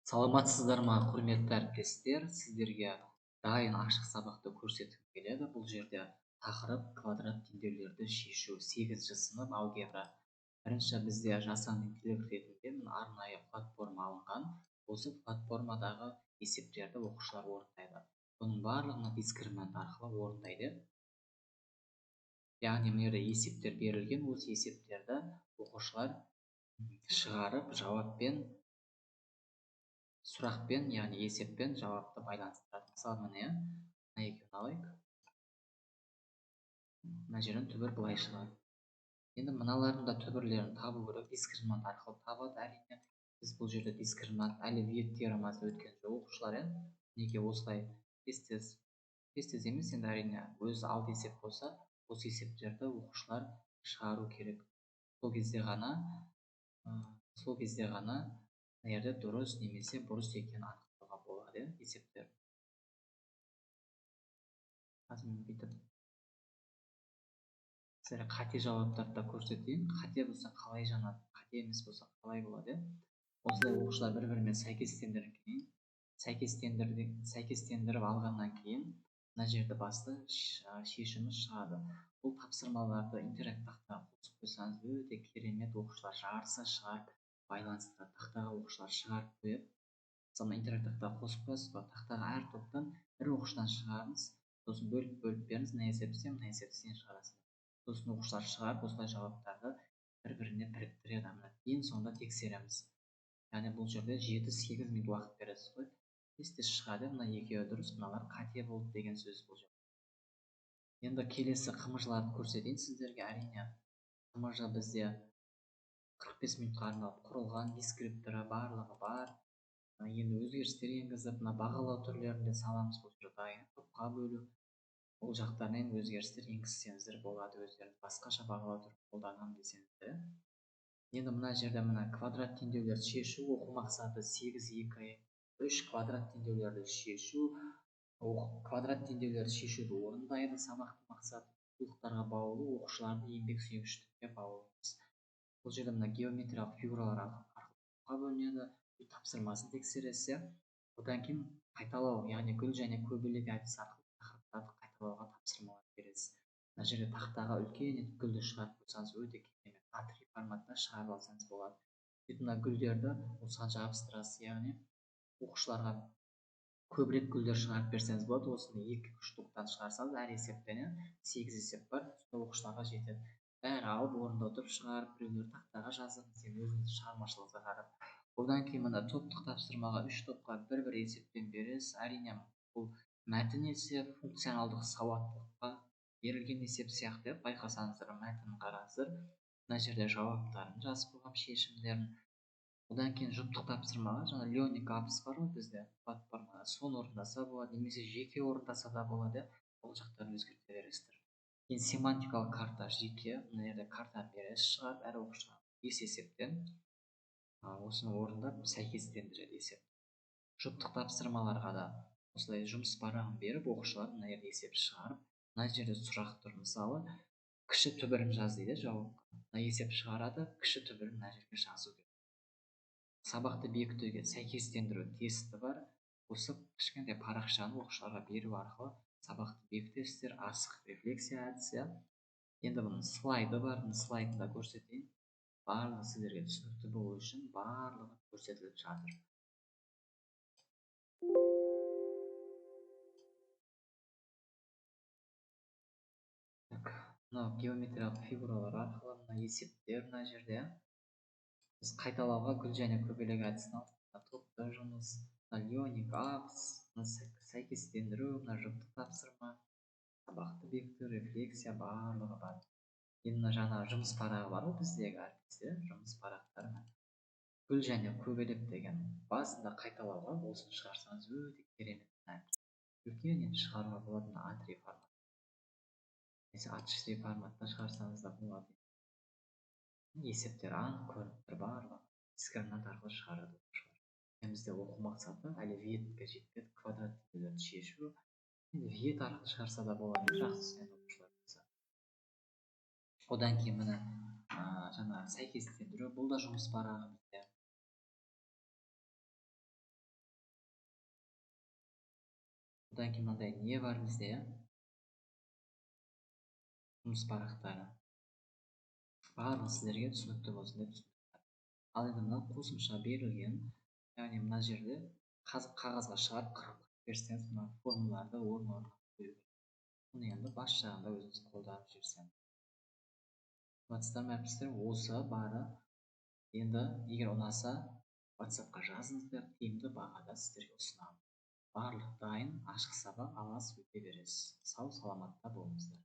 Саламатсыздар ма, құрметті әріптестер? Сіздерге дайын ашық сабақты көрсеткім келеді. Бұл жерде тақырып квадрат теңдеулерді шешу, 8-ші сынып алгебра. Бірінші бізде жасанды интеллект ретінде арнайы платформа алынған. Осы платформадағы есептерді оқушылар орындайды. Бұның барлығын дискриминант арқылы орындайды. Яғни мына жерде есептер берілген, осы есептерді оқушылар шығарып, сұрақпен, яғни есеппен жауапты байланыстырады. Мысалы, міне, мына екеуін алайық. Мына жердің түбір былай шығады. Енді мыналардың да түбірлерін табу керек, дискриминант арқылы табады. Әрине, біз бұл жерде дискриминант әлі виет теоремасын өткен жоқ оқушылар, неге осылай тез емес, енді әрине өзі алды есеп болса, осы есептерді оқушылар шығару керек. Сол кезде ғана мына жерде дұрыс немесе бұрыс екенін анықтауға болады, есептер. Қазір мен бүйтіп сіздерге қате жауаптарды да көрсетейін. Қате болса қалай жанады, қате емес болса қалай болады. Осылай оқушылар бір-бірімен сәйкестендіріп алғаннан кейін мына жерде басты шешімі шығады. Бұл тапсырмаларды интеракт тақтаға қосып қойсаңыз өте керемет, оқушылар жарыса шығарып байланыстырады. Тақтаға оқушылар шығарып қойып, мысалы интеракт тақтаға қосып қоясыз ба, тақтаға әр топтан бір оқушыдан шығарыңыз, сосын бөліп беріңіз, мына есепсен, мына есепсен шығарасыз. Сосын оқушылар шығарып, осылай жауаптарды бір-біріне біріктіреді. Ең соңында тексереміз. Яғни бұл жерде 7-8 минут уақыт бересіз ғой. Тез шығады, мына екеуі дұрыс, мыналар қате болды деген сөз бұл жерде. Енді келесі қымыжларды көрсетейін сіздерге. Әрине, қымыжы бізде 45 минутқа арналып құрылған, дискрипторы барлығы бар. Енді өзгерістер енгізіп, мына бағалау түрлерінде саламыз. Бұл жерде дайын топқа бөлу. Бұл жақтарынан өзгерістер енгізсеңіздер болады, өздеріңіз басқаша бағалау түрін қолданамын десеңіздер. Енді мына жерде квадрат теңдеулерді шешу, оқу мақсаты 8-2-3 квадрат теңдеулерді шешу. Квадрат теңдеулерді шешуді орындайды. Сабақтың мақсаты оқулықтарға баулу, оқушыларды еңбек сүйгіштікке баулуымыз. Бұл жерде геометриялық фигуралар арқылы бөлінеді. Тапсырмасын тексересіз. Одан кейін қайталау, яғни гүл және көбелек әдісі арқылы тақырыптарды қайталауға тапсырмалар бересіз. Мына жерде тақтаға үлкен гүлді шығарып қойсаңыз өте керемет. А3 форматта шығарып алсаңыз болады. Мына гүлдерді осыған жабыстырасыз, яғни оқушыларға көбірек гүлдер шығарып берсеңіз болады. Осыны 2-3 топтан шығарсаңыз, әр есептен 8 есеп бар, оқушыларға жетеді. Бәрі алып орында отырып шығарып, біреулер тақтаға жазыңыз, өзіңіз шығармашылығыңызға қарап. Одан кейін мына топтық тапсырмаға 3 топқа бір есеппен бересіз. Әрине, бұл мәтін есеп, функционалдық сауаттылыққа берілген есеп сияқты. Байқасаңыздар, мәтінін қараңыздар. Мына жерде жауаптарын жазып қойғам, шешімдерін. Одан кейін жұптық тапсырмаға, жаңа Леоник апс бар ғой бізде платформада, соны орындаса болады, немесе жеке орындаса да болады. Ол жақтарын өзгерте бересіздер. Кейін семантикалық карта жеке, мына жерде картаны бересіз, шығарып, әр оқушыға 5 есептен осыны орындап сәйкестендіреді есеп. Жұптық тапсырмаларға да осылай жұмыс парағын беріп, оқушылар мына жерде есеп шығарып, мына жерде сұрақ тұр, мысалы, кіші түбірін жаз дейді жауапқа. Мына есеп шығарады, кіші түбірін мына жерге жазу керек. Сабақты бекітуге сәйкестендіру тесті бар. Осы кішкентай парақшаны оқушыларға беру арқылы сабақты бекітесіздер. Асық рефлексия әдісі. Енді бұның слайды бар, слайдында көрсетейін. Барлығы сіздерге түсінікті болу үшін барлығы көрсетіліп жатыр. Мынау геометриялық фигуралар арқылы мына есептер мына жерде. Біз қайталауға гүл және көбелек әдісін алдық. Топты жұмыс, Леоник апс, сәйкестендіру, мына жұптық тапсырма, сабақты бекіту, рефлексия барлығы бар. Енді жаңа жұмыс парағы бар ғой біздегі әріптестер, жұмыс парақтары. Гүл және көбелек деген басында қайталауға осыны шығарсаңыз өте керемет. Үлкен енді шығаруға болады А3 формат. Немесе А4 форматта шығарсаңыз да болады. Есептер анық көрініп тұр, барлығы дискриминант арқылы шығарады. Бізде оқу мақсаты әлі виетке жетпеді, квадрат теңдеулерді шешу. Енді виет арқылы шығарса да болады, жақсы оқушылар болса. Одан кейін міне жаңа сәйкестендіру, бұл да жұмыс парағы бізде. Одан кейін мындай не бар бізде, иә? Жұмыс парақтары. Барлығы сіздерге түсінікті болсын деп түсіндірдім. Ал енді мына қосымша берілген, яғни мына жерде қағазға шығарып қырып берсеңіз, мына формулаларды орын қою керек. Бұны енді бас жағында өзіңіз қолданып жүрсеңіз. Қымбатты әріптестер, осы бары. Енді егер ұнаса, WhatsApp-қа жазыңыздар, тиімді бағада сіздерге ұсынамын. Барлық дайын, ашық сабақ аласыз, өте бересіз. Сау саламатта болыңыздар.